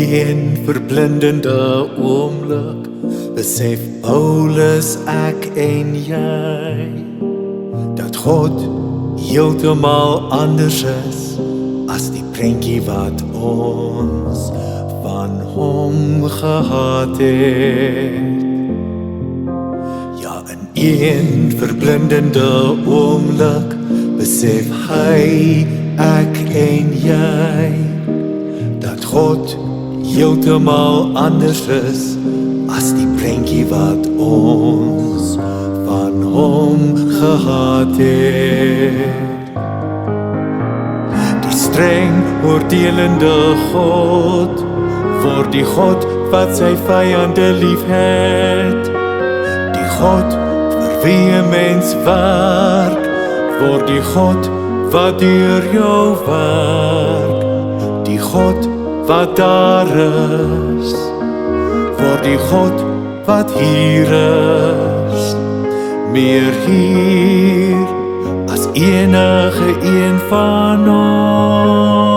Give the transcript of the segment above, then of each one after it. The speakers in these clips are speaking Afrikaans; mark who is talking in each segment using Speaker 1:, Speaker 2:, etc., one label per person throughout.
Speaker 1: een verblindende oomblik besef Paulus, ek en jy, dat God heeltemal anders is as die prentjie wat ons van hom gehad het. Ja, in een verblindende oomblik besef hy, ek en jy, dat God heeltemal anders is as die prentjie wat ons van hom gehad het. Die streng oordelende God word die God wat sy vyande lief het. Die God vir wie 'n mens werk word die God wat deur jou werk. Die God wat daar is word die God wat hier is. Meer hier as enige een van ons.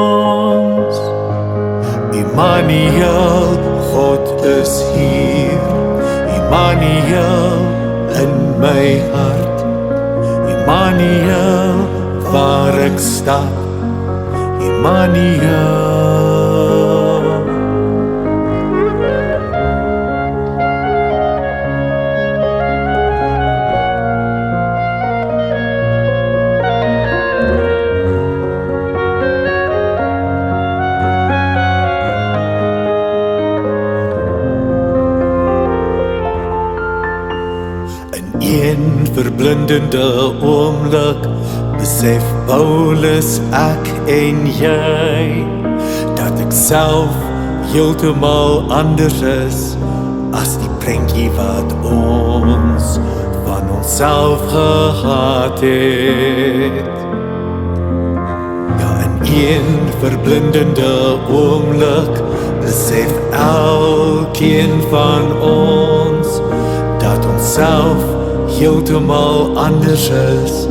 Speaker 1: Immanuel, God is hier. Immanuel in my hart. Immanuel waar ek stap. Immanuel. Een verblindende oomblik besef Paulus, ek en jy, dat ek self heeltemal anders is as die prentjie wat ons van onsself gehad het. Ja, in een verblindende oomblik besef elkeen van ons dat ons self heeltemal anders is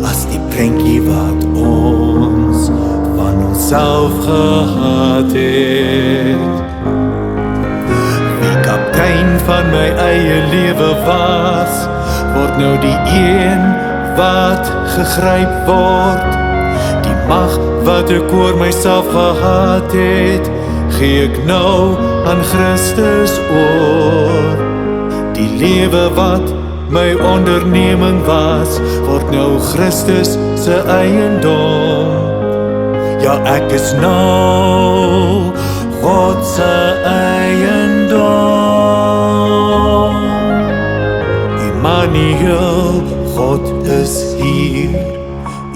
Speaker 1: as die prentjie wat ons van onsself gehad het. Wie kaptein van my eie lewe was, word nou die een wat gegryp word. Die mag wat ek oor myself gehad het, gee ek nou aan Christus oor. Die lewe wat my onderneming was, word nou Christus se eiendom. Ja, ek is nou God se eiendom. Immanuel, God is hier.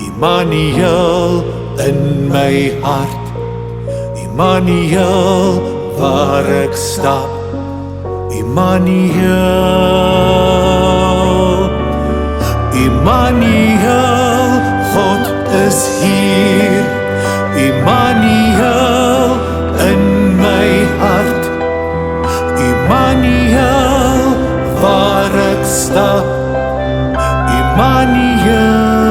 Speaker 1: Immanuel in my hart. Immanuel waar ek stap. Immanuel, Immanuel, God is hier. Immanuel in my hart. Immanuel waar ek stap. Immanuel.